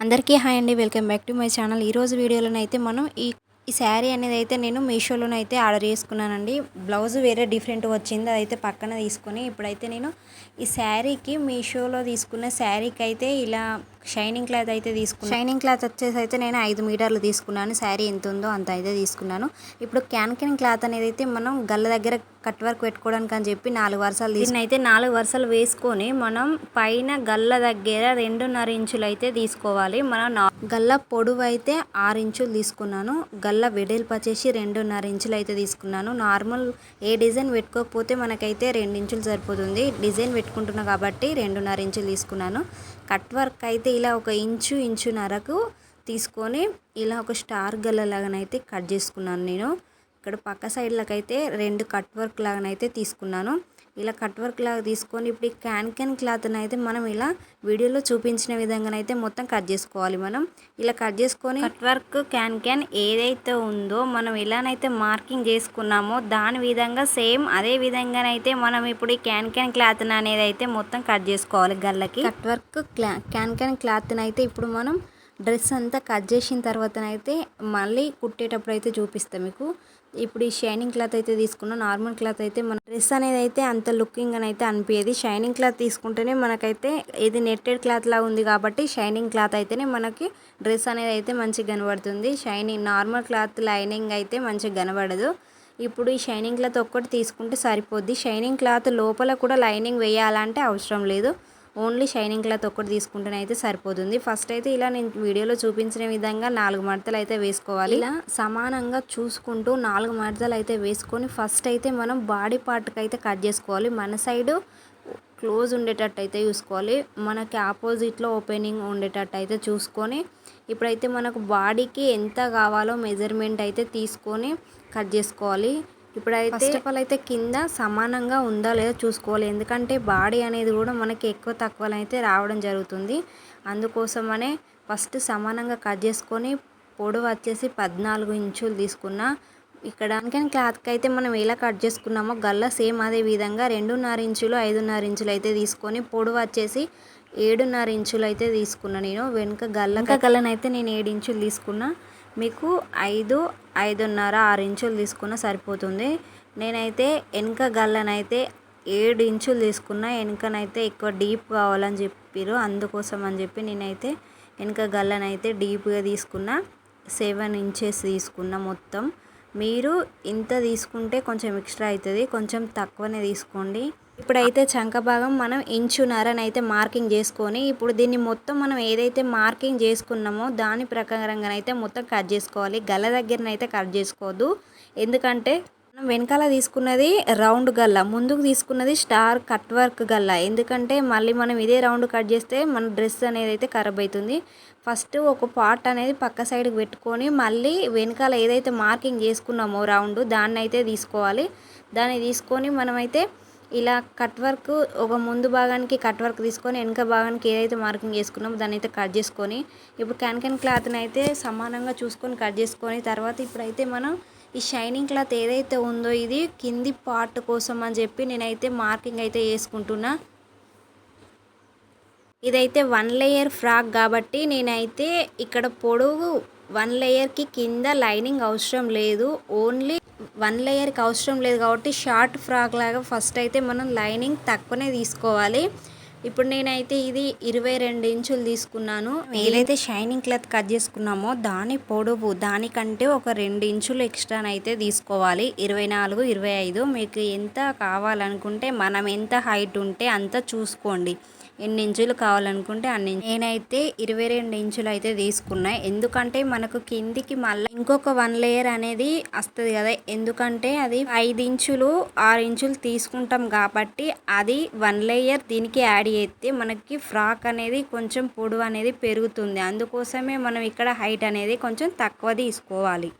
అందరికీ హాయ్ అండి. Welcome back to my channel. ఈరోజు వీడియోలోనైతే మనం ఈ శారీ అనేది అయితే నేను మీషోలోనైతే ఆర్డర్ చేసుకున్నానండి. బ్లౌజ్ వేరే డిఫరెంట్ వచ్చింది, అదైతే పక్కన తీసుకొని ఇప్పుడైతే నేను ఈ శారీకి మీషోలో తీసుకున్న శారీకి అయితే ఇలా షైనింగ్ క్లాత్ అయితే తీసుకున్నాను. షైనింగ్ క్లాత్ వచ్చేసి అయితే నేను 5 మీటర్లు తీసుకున్నాను. శారీ ఎంత ఉందో అంత అయితే తీసుకున్నాను. ఇప్పుడు క్యాన్ క్లాత్ అనేది అయితే మనం గల్ల దగ్గర కట్ వర్క్ పెట్టుకోవడానికి అని చెప్పి 4 వరుసలు దీన్ని అయితే 4 వరుసలు వేసుకొని మనం పైన గల్ల దగ్గర 2.5 ఇంచులు అయితే తీసుకోవాలి. మనం గల్ల పొడవు అయితే 6 ఇంచులు తీసుకున్నాను. గల్ల వెడల్పు వచ్చేసి 2.5 ఇంచులు అయితే తీసుకున్నాను. నార్మల్ ఏ డిజైన్ పెట్టుకోకపోతే మనకైతే 2 ఇంచులు సరిపోతుంది. డిజైన్ పెట్టుకుంటున్నా కాబట్టి 2.5 ఇంచులు తీసుకున్నాను. కట్ వర్క్ అయితే ఇలా 1 ఇంచు ఇంచున్నరకు తీసుకొని ఇలా ఒక స్టార్ గల్ల లాగానైతే కట్ చేసుకున్నాను. నేను ఇక్కడ పక్క సైడ్లకు అయితే 2 కట్ వర్క్ లాగానైతే తీసుకున్నాను. ఇలా కట్ వర్క్ లాగా తీసుకొని ఇప్పుడు ఈ క్యాన్ క్లాత్ని అయితే మనం ఇలా వీడియోలో చూపించిన విధంగానైతే మొత్తం కట్ చేసుకోవాలి. మనం ఇలా కట్ చేసుకొని కట్ వర్క్ క్యాన్ ఏదైతే ఉందో మనం ఎలానైతే మార్కింగ్ చేసుకున్నామో దాని విధంగా సేమ్ అదే విధంగానైతే మనం ఇప్పుడు ఈ క్యాన్ క్లాత్ అనేది అయితే మొత్తం కట్ చేసుకోవాలి. గల్లకి కట్ వర్క్ క్యాన్ క్లాత్ని అయితే ఇప్పుడు మనం డ్రెస్ అంతా కట్ చేసిన తర్వాతనైతే మళ్ళీ కుట్టేటప్పుడు అయితే చూపిస్తాం మీకు. ఇప్పుడు ఈ షైనింగ్ క్లాత్ అయితే తీసుకున్న నార్మల్ క్లాత్ అయితే మన డ్రెస్ అనేది అయితే అంత లుకింగ్ అని అయితే అనిపించేది. షైనింగ్ క్లాత్ తీసుకుంటేనే మనకైతే ఇది నెట్టెడ్ క్లాత్ లా ఉంది కాబట్టి షైనింగ్ క్లాత్ అయితేనే మనకి డ్రెస్ అనేది అయితే మంచిగా కనబడుతుంది. షైనింగ్ నార్మల్ క్లాత్ లైనింగ్ అయితే మంచిగా కనబడదు. ఇప్పుడు ఈ షైనింగ్ క్లాత్ ఒక్కటి తీసుకుంటే సరిపోద్ది. షైనింగ్ క్లాత్ లోపల కూడా లైనింగ్ వేయాలంటే అవసరం లేదు. ఓన్లీ షైనింగ్ క్లాత్ ఒక్కటి తీసుకుంటేనే అయితే సరిపోతుంది. ఫస్ట్ అయితే ఇలా నేను వీడియోలో చూపించిన విధంగా 4 మడతలు అయితే వేసుకోవాలి. ఇలా సమానంగా చూసుకుంటూ 4 మడతలు అయితే వేసుకొని ఫస్ట్ అయితే మనం బాడీ పార్ట్కి అయితే కట్ చేసుకోవాలి. మన సైడు క్లోజ్ ఉండేటట్టు అయితే చూసుకోవాలి. మనకి ఆపోజిట్లో ఓపెనింగ్ ఉండేటట్టు అయితే చూసుకొని ఇప్పుడైతే మనకు బాడీకి ఎంత కావాలో మెజర్మెంట్ అయితే తీసుకొని కట్ చేసుకోవాలి. ఇప్పుడైతే ఫస్ట్ ఆఫ్ ఆల్ అయితే కింద సమానంగా ఉందా లేదా చూసుకోవాలి. ఎందుకంటే బాడీ అనేది కూడా మనకి ఎక్కువ తక్కువలో అయితే రావడం జరుగుతుంది. అందుకోసమనే ఫస్ట్ సమానంగా కట్ చేసుకొని పొడవు వచ్చేసి 14 ఇంచులు తీసుకున్నా. ఇక్కడ క్లాత్కి అయితే మనం ఎలా కట్ చేసుకున్నామో గల్ల సేమ్ అదే విధంగా 2.5 ఇంచులు 5.5 ఇంచులు అయితే తీసుకొని పొడవు వచ్చేసి 7.5 ఇంచులు అయితే తీసుకున్నా. నేను వెనుక గల్లనైతే నేను 7 ఇంచులు తీసుకున్నా. మీకు 5.5 6 ఇంచులు తీసుకున్న సరిపోతుంది. నేనైతే వెనక గల్లనైతే 7 ఇంచులు తీసుకున్నా. వెనకనైతే ఎక్కువ డీప్ కావాలని చెప్పారు, అందుకోసం అని చెప్పి నేనైతే వెనక గల్లనైతే డీప్గా తీసుకున్నా. 7 ఇంచెస్ తీసుకున్నా మొత్తం. మీరు ఇంత తీసుకుంటే కొంచెం ఎక్స్ట్రా అవుతుంది, కొంచెం తక్కువనే తీసుకోండి. ఇప్పుడైతే చంక భాగం మనం ఇంచున్నరనైతే మార్కింగ్ చేసుకొని ఇప్పుడు దీన్ని మొత్తం మనం ఏదైతే మార్కింగ్ చేసుకున్నామో దాని ప్రకారంగానైతే మొత్తం కట్ చేసుకోవాలి. గల్ల దగ్గరనైతే కట్ చేసుకోవద్దు. ఎందుకంటే మనం వెనకాల తీసుకున్నది రౌండ్ గల్ల, ముందుకు తీసుకున్నది స్టార్ కట్ వర్క్ గల్ల. ఎందుకంటే మళ్ళీ మనం ఇదే రౌండ్ కట్ చేస్తే మన డ్రెస్ అనేది అయితే ఖరాబ్ అవుతుంది. ఫస్ట్ ఒక పార్ట్ అనేది పక్క సైడ్కి పెట్టుకొని మళ్ళీ వెనకాల ఏదైతే మార్కింగ్ చేసుకున్నామో రౌండ్ దాన్ని అయితే తీసుకోవాలి. దాన్ని తీసుకొని మనమైతే ఇలా కట్ వర్క్ ఒక ముందు భాగానికి కట్ వర్క్ తీసుకొని వెనక భాగానికి ఏదైతే మార్కింగ్ చేసుకున్నామో దాన్ని అయితే కట్ చేసుకొని ఇప్పుడు క్యాన్ క్లాత్ని అయితే సమానంగా చూసుకొని కట్ చేసుకొని తర్వాత ఇప్పుడైతే మనం ఈ షైనింగ్ క్లాత్ ఏదైతే ఉందో ఇది కింది పార్ట్ కోసం అని చెప్పి నేనైతే మార్కింగ్ అయితే వేసుకుంటున్నా. ఇదైతే 1 లేయర్ ఫ్రాక్ కాబట్టి నేనైతే ఇక్కడ పొడవు 1 లేయర్కి కింద లైనింగ్ అవసరం లేదు. ఓన్లీ 1 లేయర్కి అవసరం లేదు కాబట్టి షార్ట్ ఫ్రాక్ లాగా ఫస్ట్ అయితే మనం లైనింగ్ తక్కువనే తీసుకోవాలి. ఇప్పుడు నేనైతే ఇది 22 ఇంచులు తీసుకున్నాను. ఏదైతే షైనింగ్ క్లాత్ కట్ చేసుకున్నామో దాని పొడవు దానికంటే ఒక 2 ఇంచులు ఎక్స్ట్రానైతే తీసుకోవాలి. 24 25 మీకు ఎంత కావాలనుకుంటే మనం ఎంత హైట్ ఉంటే అంత చూసుకోండి. ఎన్ని ఇంచులు కావాలనుకుంటే అన్ని. నేనైతే 22 ఇంచులు అయితే తీసుకున్నా. ఎందుకంటే మనకు కిందికి మళ్ళీ ఇంకొక 1 లేయర్ అనేది వస్తుంది కదా, ఎందుకంటే అది 5 ఇంచులు 6 ఇంచులు తీసుకుంటాం కాబట్టి అది 1 లేయర్ దీనికి యాడ్ చేస్తే మనకి ఫ్రాక్ అనేది కొంచెం పొడవు అనేది పెరుగుతుంది. అందుకోసమే మనం ఇక్కడ హైట్ అనేది కొంచెం తక్కువ తీసుకోవాలి.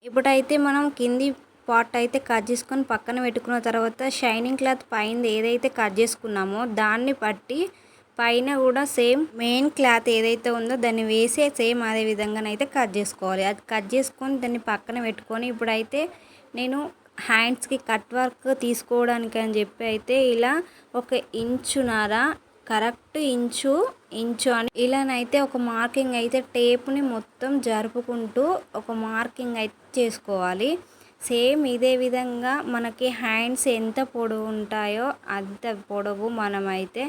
ఇప్పుడైతే మనం కింది పార్ట్ అయితే కట్ చేసుకొని పక్కన పెట్టుకున్న తర్వాత షైనింగ్ క్లాత్ పైన ఏదైతే కట్ చేసుకున్నామో దాన్ని బట్టి పైన కూడా సేమ్ మెయిన్ క్లాత్ ఏదైతే ఉందో దాన్ని వేసి సేమ్ అదే విధంగానైతే కట్ చేసుకోవాలి. అది కట్ చేసుకొని దాన్ని పక్కన పెట్టుకొని ఇప్పుడైతే నేను హ్యాండ్స్కి కట్ వర్క్ తీసుకోవడానికి అని చెప్పి అయితే ఇలా 1 ఇంచున్నర కరెక్ట్ ఇంచు అని ఇలానైతే ఒక మార్కింగ్ అయితే టేప్ని మొత్తం జరుపుకుంటూ ఒక మార్కింగ్ అయితే చేసుకోవాలి. సేమ్ ఇదే విధంగా మనకి హ్యాండ్స్ ఎంత పొడవు ఉంటాయో అంత పొడవు మనమైతే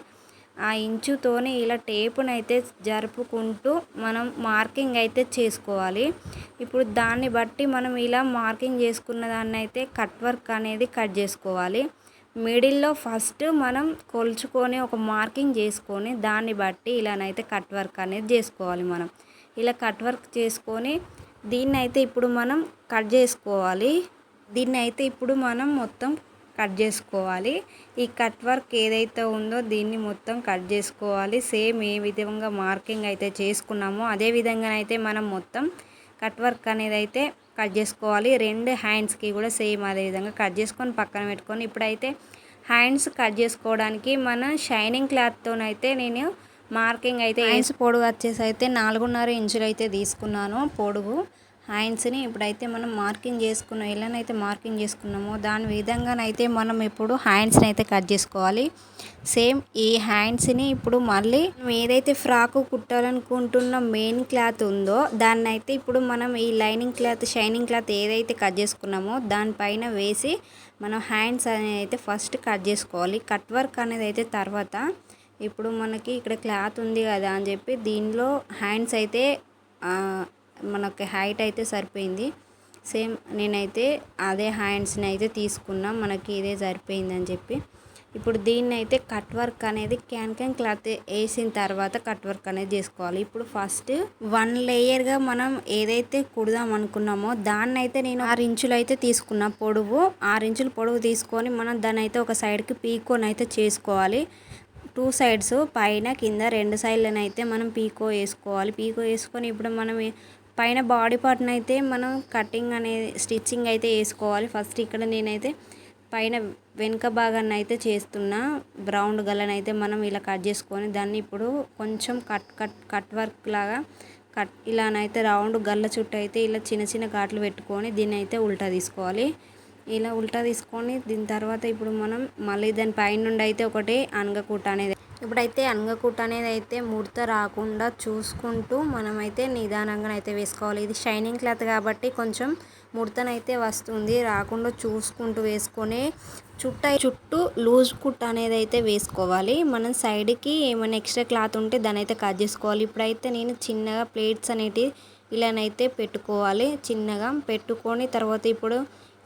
ఆ ఇంచుతోని ఇలా టేపునైతే జరుపుకుంటూ మనం మార్కింగ్ అయితే చేసుకోవాలి. ఇప్పుడు దాన్ని బట్టి మనం ఇలా మార్కింగ్ చేసుకున్న దాన్ని అయితే కట్ వర్క్ అనేది కట్ చేసుకోవాలి. మిడిల్లో ఫస్ట్ మనం కొలుచుకొని ఒక మార్కింగ్ చేసుకొని దాన్ని బట్టి ఇలానైతే కట్ వర్క్ అనేది చేసుకోవాలి. మనం ఇలా కట్ వర్క్ చేసుకొని దీన్నైతే ఇప్పుడు మనం కట్ చేసుకోవాలి. దీన్నైతే ఇప్పుడు మనం మొత్తం కట్ చేసుకోవాలి. ఈ కట్ వర్క్ ఏదైతే ఉందో దీన్ని మొత్తం కట్ చేసుకోవాలి. సేమ్ ఏ విధంగా మార్కింగ్ అయితే చేసుకున్నామో అదే విధంగానైతే మనం మొత్తం కట్ వర్క్ అనేది అయితే కట్ చేసుకోవాలి. 2 హ్యాండ్స్కి కూడా సేమ్ అదే విధంగా కట్ చేసుకొని పక్కన పెట్టుకొని ఇప్పుడైతే హ్యాండ్స్ కట్ చేసుకోవడానికి మన షైనింగ్ క్లాత్తోనైతే నేను మార్కింగ్ అయితే హ్యాండ్స్ పొడవు వచ్చేసి అయితే 4.5 ఇంచులు అయితే తీసుకున్నాను పొడవు హ్యాండ్స్ని. ఇప్పుడైతే మనం మార్కింగ్ చేసుకున్నాం, ఎలానైతే మార్కింగ్ చేసుకున్నామో దాని విధంగానైతే మనం ఇప్పుడు హ్యాండ్స్ని అయితే కట్ చేసుకోవాలి. సేమ్ ఈ హ్యాండ్స్ని ఇప్పుడు మళ్ళీ ఏదైతే ఫ్రాకు కుట్టాలనుకుంటున్న మెయిన్ క్లాత్ ఉందో దాన్ని అయితే ఇప్పుడు మనం ఈ లైనింగ్ క్లాత్ షైనింగ్ క్లాత్ ఏదైతే కట్ చేసుకున్నామో దానిపైన వేసి మనం హ్యాండ్స్ అనేది అయితే ఫస్ట్ కట్ చేసుకోవాలి. కట్ వర్క్ అనేది అయితే తర్వాత. ఇప్పుడు మనకి ఇక్కడ క్లాత్ ఉంది కదా అని చెప్పి దీనిలో హ్యాండ్స్ అయితే మనకి హైట్ అయితే సరిపోయింది. సేమ్ నేనైతే అదే హ్యాండ్స్ని అయితే తీసుకున్నాం, మనకి ఇదే సరిపోయిందని చెప్పి. ఇప్పుడు దీన్ని అయితే కట్ వర్క్ అనేది క్యాన్ క్లాత్ వేసిన తర్వాత కట్ వర్క్ అనేది చేసుకోవాలి. ఇప్పుడు ఫస్ట్ 1 లేయర్గా మనం ఏదైతే కుడదాం అనుకున్నామో దాన్ని అయితే నేను 6 ఇంచులు అయితే తీసుకున్నా పొడవు. 6 ఇంచులు పొడవు తీసుకొని మనం దాన్ని అయితే ఒక సైడ్కి పీకోని అయితే చేసుకోవాలి. 2 సైడ్స్ పైన కింద 2 సైడ్లను అయితే మనం పీకో వేసుకోవాలి. పీకో వేసుకొని ఇప్పుడు మనం పైన బాడీ పార్ట్ని అయితే మనం కటింగ్ అనేది స్టిచ్చింగ్ అయితే వేసుకోవాలి. ఫస్ట్ ఇక్కడ నేనైతే పైన వెనుక భాగాన్ని అయితే చేస్తున్నా. రౌండ్ గల్లని అయితే మనం ఇలా కట్ చేసుకొని దాన్ని ఇప్పుడు కొంచెం కట్ వర్క్ లాగా ఇలానైతే రౌండ్ గల్ల చుట్టూ అయితే ఇలా చిన్న ఘాట్లు పెట్టుకొని దీన్ని అయితే ఉల్టా తీసుకోవాలి. ఇలా ఉల్టా తీసుకొని దీని తర్వాత ఇప్పుడు మనం మళ్ళీ దాని పైన నుండి అయితే ఒకటి అనగకుట్ట అనేది ఇప్పుడైతే అనగకుట్ట అనేది అయితే ముడత రాకుండా చూసుకుంటూ మనమైతే నిదానంగా అయితే వేసుకోవాలి. ఇది షైనింగ్ క్లాత్ కాబట్టి కొంచెం ముడతనైతే వస్తుంది, రాకుండా చూసుకుంటూ వేసుకొని చుట్టూ లూజ్ కుట్ అనేది అయితే వేసుకోవాలి. మనం సైడ్కి ఏమైనా ఎక్స్ట్రా క్లాత్ ఉంటే దాన్ని అయితే కట్ చేసుకోవాలి. ఇప్పుడైతే నేను చిన్నగా ప్లేట్స్ అనేటివి ఇలానైతే పెట్టుకోవాలి. చిన్నగా పెట్టుకొని తర్వాత ఇప్పుడు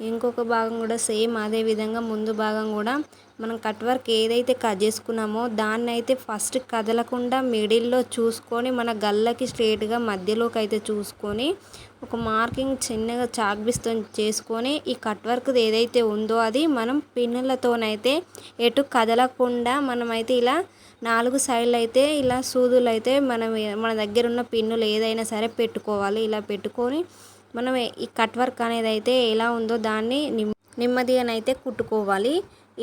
ఇంకొక భాగం కూడా సేమ్ అదే విధంగా ముందు భాగం కూడా మనం కట్ వర్క్ ఏదైతే కట్ చేసుకున్నామో దాన్ని అయితే ఫస్ట్ కదలకుండా మిడిల్లో చూసుకొని మన గల్లకి స్ట్రేట్గా మధ్యలోకి అయితే చూసుకొని ఒక మార్కింగ్ చిన్నగా చాక్బీస్తో చేసుకొని ఈ కట్ వర్క్ ఏదైతే ఉందో అది మనం పిన్నులతోనైతే ఎటు కదలకుండా మనమైతే ఇలా 4 సైడ్లు అయితే ఇలా సూదులు అయితే మన దగ్గర ఉన్న పిన్నులు ఏదైనా సరే పెట్టుకోవాలి. ఇలా పెట్టుకొని మనం ఈ కట్ వర్క్ అనేది అయితే ఎలా ఉందో దాన్ని నెమ్మదిగానైతే కుట్టుకోవాలి.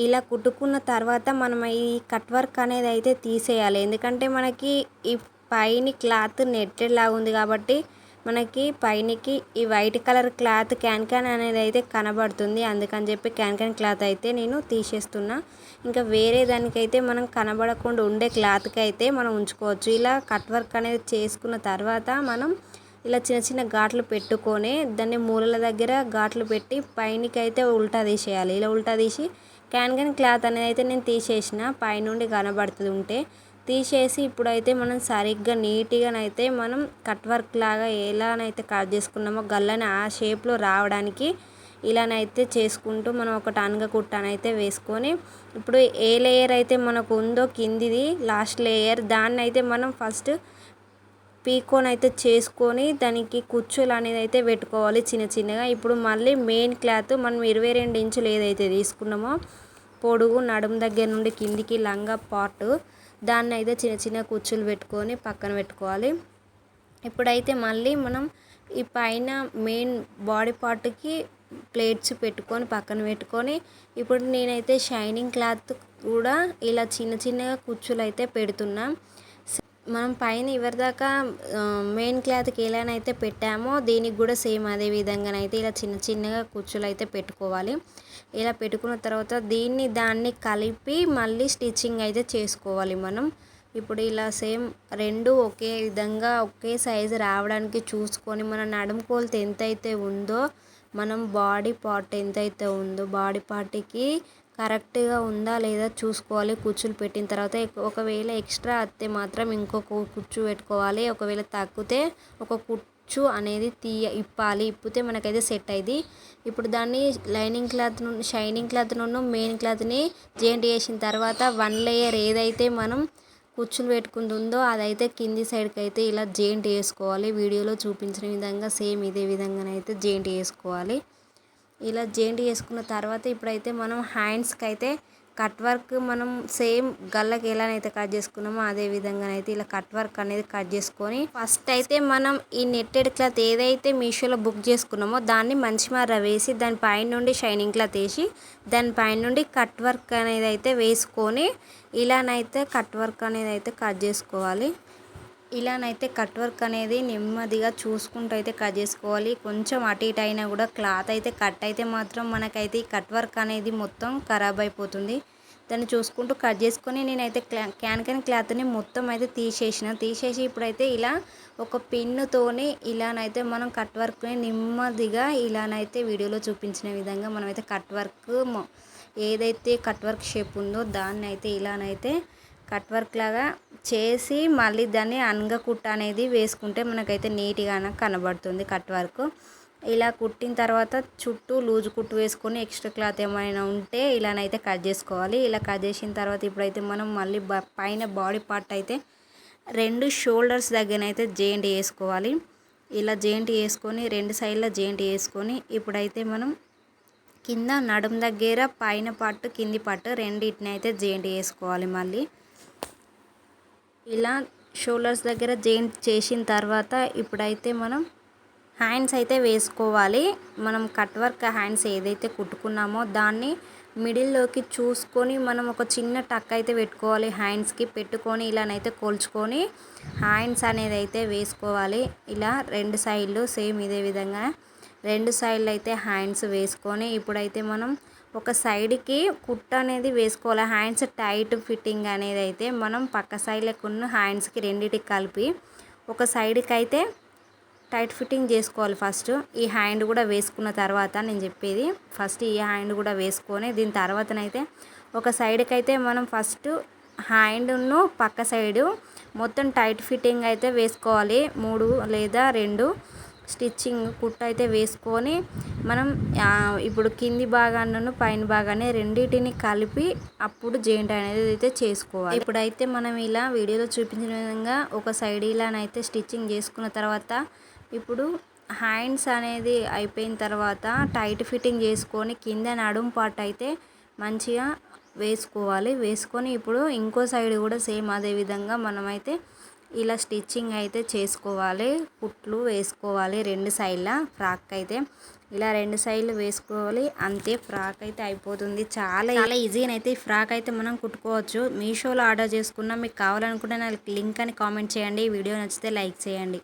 ఇలా కుట్టుకున్న తర్వాత మనం ఈ కట్ వర్క్ అనేది అయితే తీసేయాలి. ఎందుకంటే మనకి ఈ పైన క్లాత్ నెట్టెడ్ లాగా ఉంది కాబట్టి మనకి పైనకి ఈ వైట్ కలర్ క్లాత్ క్యాన్ అనేది అయితే కనబడుతుంది. అందుకని చెప్పి క్యాన్ క్లాత్ అయితే నేను తీసేస్తున్నా. ఇంకా వేరే దానికైతే మనం కనబడకుండా ఉండే క్లాత్కి అయితే మనం ఉంచుకోవచ్చు. ఇలా కట్ వర్క్ అనేది చేసుకున్న తర్వాత మనం ఇలా చిన్న ఘాట్లు పెట్టుకొని దాన్ని మూలల దగ్గర ఘాట్లు పెట్టి పైనకి అయితే ఉల్టా తీసేయాలి. ఇలా ఉల్టా తీసి క్యాన్ క్లాత్ అనేది అయితే నేను తీసేసిన పైనుండి కనబడుతుంది ఉంటే తీసేసి ఇప్పుడైతే మనం సరిగ్గా నీట్గానైతే మనం కట్ వర్క్ లాగా ఎలానైతే కట్ చేసుకున్నామో గల్లని ఆ షేప్లో రావడానికి ఇలానైతే చేసుకుంటూ మనం ఒకటి అనగకుట్టనైతే వేసుకొని ఇప్పుడు ఏ లేయర్ అయితే మనకు ఉందో కిందిది లాస్ట్ లేయర్ దాన్ని అయితే మనం ఫస్ట్ పీకోన్ అయితే చేసుకొని దానికి కుచ్చులు అనేది అయితే పెట్టుకోవాలి చిన్నగా. ఇప్పుడు మళ్ళీ మెయిన్ క్లాత్ మనం 22 ఇంచులు ఏదైతే తీసుకున్నామో పొడుగు నడుము దగ్గర నుండి కిందికి లంగా పార్ట్ దాన్ని అయితే చిన్న కుచ్చులు పెట్టుకొని పక్కన పెట్టుకోవాలి. ఇప్పుడైతే మళ్ళీ మనం ఈ పైన మెయిన్ బాడీ పార్ట్కి ప్లేట్స్ పెట్టుకొని పక్కన పెట్టుకొని ఇప్పుడు నేనైతే షైనింగ్ క్లాత్ కూడా ఇలా చిన్నగా కుచ్చులు అయితే పెడుతున్నా. మనం పైన ఇవరిదాకా మెయిన్ క్లాత్కి ఎలానైతే పెట్టామో దీనికి కూడా సేమ్ అదే విధంగానైతే ఇలా చిన్న చిన్నగా కుచ్చులు అయితే పెట్టుకోవాలి. ఇలా పెట్టుకున్న తర్వాత దాన్ని కలిపి మళ్ళీ స్టిచ్చింగ్ అయితే చేసుకోవాలి మనం. ఇప్పుడు ఇలా సేమ్ రెండు ఒకే విధంగా ఒకే సైజు రావడానికి చూసుకొని మన నడుము కొలత ఎంతైతే ఉందో, మనం బాడీ పార్ట్ ఎంతైతే ఉందో బాడీ పార్ట్కి కరెక్ట్గా ఉందా లేదా చూసుకోవాలి. కుచ్చులు పెట్టిన తర్వాత ఒకవేళ ఎక్స్ట్రా వస్తే మాత్రం ఇంకొక కుచ్చు పెట్టుకోవాలి. ఒకవేళ తగ్గితే ఒక కుచ్చు అనేది ఇప్పాలి. ఇప్పితే మనకైతే సెట్ అయింది. ఇప్పుడు దాన్ని లైనింగ్ క్లాత్ నుండి షైనింగ్ క్లాత్ నుండి మెయిన్ క్లాత్ని జాయింట్ చేసిన తర్వాత 1 లేయర్ ఏదైతే మనం కుచ్చులు పెట్టుకుంటుందో అదైతే కింది సైడ్కి అయితే ఇలా జాయింట్ చేసుకోవాలి. వీడియోలో చూపించిన విధంగా సేమ్ ఇదే విధంగానైతే జాయింట్ చేసుకోవాలి. ఇలా జాయింట్ చేసుకున్న తర్వాత ఇప్పుడైతే మనం హ్యాండ్స్కి అయితే కట్ వర్క్ మనం సేమ్ గల్లకి ఎలానైతే కట్ చేసుకున్నామో అదే విధంగానైతే ఇలా కట్ వర్క్ అనేది కట్ చేసుకొని ఫస్ట్ అయితే మనం ఈ నెట్టెడ్ క్లాత్ ఏదైతే మీషోలో బుక్ చేసుకున్నామో దాన్ని మంచిమార వేసి దాని పైన నుండి షైనింగ్ క్లాత్ వేసి దాని పైన నుండి కట్ వర్క్ అనేది అయితే వేసుకొని ఇలానైతే కట్ వర్క్ అనేది అయితే కట్ చేసుకోవాలి. ఇలానైతే కట్ వర్క్ అనేది నెమ్మదిగా చూసుకుంటూ అయితే కట్ చేసుకోవాలి. కొంచెం అటు ఇటు అయినా కూడా క్లాత్ అయితే కట్ అయితే మాత్రం మనకైతే ఈ కట్ వర్క్ అనేది మొత్తం ఖరాబ్ అయిపోతుంది. దాన్ని చూసుకుంటూ కట్ చేసుకొని నేనైతే క్యాన్ క్లాత్ని మొత్తం అయితే తీసేసి ఇప్పుడైతే ఇలా ఒక పిన్నుతోని ఇలానైతే మనం కట్ వర్క్ని నెమ్మదిగా ఇలానైతే వీడియోలో చూపించిన విధంగా మనమైతే కట్ వర్క్ ఏదైతే కట్ వర్క్ షేప్ ఉందో దాన్ని అయితే ఇలానైతే కట్ వర్క్ లాగా చేసి మళ్ళీ దాన్ని కుట్ట అనేది వేసుకుంటే మనకైతే నీట్గా కనబడుతుంది కట్ వర్క్. ఇలా కుట్టిన తర్వాత చుట్టూ లూజ్ కుట్టు వేసుకొని ఎక్స్ట్రా క్లాత్ ఏమైనా ఉంటే ఇలానైతే కట్ చేసుకోవాలి. ఇలా కట్ చేసిన తర్వాత ఇప్పుడైతే మనం మళ్ళీ పైన బాడీ పార్ట్ అయితే 2 షోల్డర్స్ దగ్గరనైతే జాయింట్ చేసుకోవాలి. ఇలా జాయింట్ చేసుకొని 2 సైడ్ల జాయింట్ చేసుకొని ఇప్పుడైతే మనం కింద నడుం దగ్గర పైన పార్ట్ కింది పార్ట్ రెండింటిని అయితే జాయింట్ చేసుకోవాలి. మళ్ళీ ఇలా షోల్డర్స్ దగ్గర జాయింట్ చేసిన తర్వాత ఇప్పుడైతే మనం హ్యాండ్స్ అయితే వేసుకోవాలి. మనం కట్ వర్క్ హ్యాండ్స్ ఏదైతే కుట్టుకున్నామో దాన్ని మిడిల్లోకి చూసుకొని మనం ఒక చిన్న టక్ అయితే పెట్టుకోవాలి. హ్యాండ్స్కి పెట్టుకొని ఇలానైతే కొలుచుకొని హ్యాండ్స్ అనేది అయితే వేసుకోవాలి. ఇలా 2 సైడ్లు సేమ్ ఇదే విధంగా 2 సైడ్లు అయితే హ్యాండ్స్ వేసుకొని ఇప్పుడైతే మనం ఒక సైడ్కి కుట్ట అనేది వేసుకోవాలి. హ్యాండ్స్ టైట్ ఫిట్టింగ్ అనేది అయితే మనం పక్క సైడ్లకు ఉన్న హ్యాండ్స్కి రెండింటికి కలిపి ఒక సైడ్కి అయితే టైట్ ఫిట్టింగ్ చేసుకోవాలి. ఫస్ట్ ఈ హ్యాండ్ కూడా వేసుకున్న తర్వాత నేను చెప్పేది ఫస్ట్ ఈ హ్యాండ్ కూడా వేసుకొని దీని తర్వాతనైతే ఒక సైడ్కి అయితే మనం ఫస్ట్ హ్యాండ్ను పక్క సైడు మొత్తం టైట్ ఫిట్టింగ్ అయితే వేసుకోవాలి. 3 లేదా 2 స్టిచ్చింగ్ కుట్ట అయితే వేసుకొని మనం ఇప్పుడు కింది భాగాన్ని పైన భాగాన్ని రెండింటిని కలిపి అప్పుడు జాయింట్ అనేది అయితే చేసుకోవాలి. ఇప్పుడైతే మనం ఇలా వీడియోలో చూపించిన విధంగా ఒక సైడ్ ఇలానైతే స్టిచ్చింగ్ చేసుకున్న తర్వాత ఇప్పుడు హ్యాండ్స్ అనేది అయిపోయిన తర్వాత టైట్ ఫిట్టింగ్ చేసుకొని కింద నడుము పార్ట్ అయితే మంచిగా వేసుకోవాలి. వేసుకొని ఇప్పుడు ఇంకో సైడ్ కూడా సేమ్ అదే విధంగా మనమైతే ఇలా స్టిచ్చింగ్ అయితే చేసుకోవాలి. కుట్లు వేసుకోవాలి 2 సైడ్ల ఫ్రాక్ అయితే ఇలా 2 సైడ్లు వేసుకోవాలి. అంతే ఫ్రాక్ అయితే అయిపోతుంది. చాలా ఈజీగా అయితే ఈ ఫ్రాక్ అయితే మనం కుట్టుకోవచ్చు. మీషోలో ఆర్డర్ చేసుకున్నా మీకు కావాలనుకుంటే నాకు లింక్ అని కామెంట్ చేయండి. వీడియో నచ్చితే లైక్ చేయండి.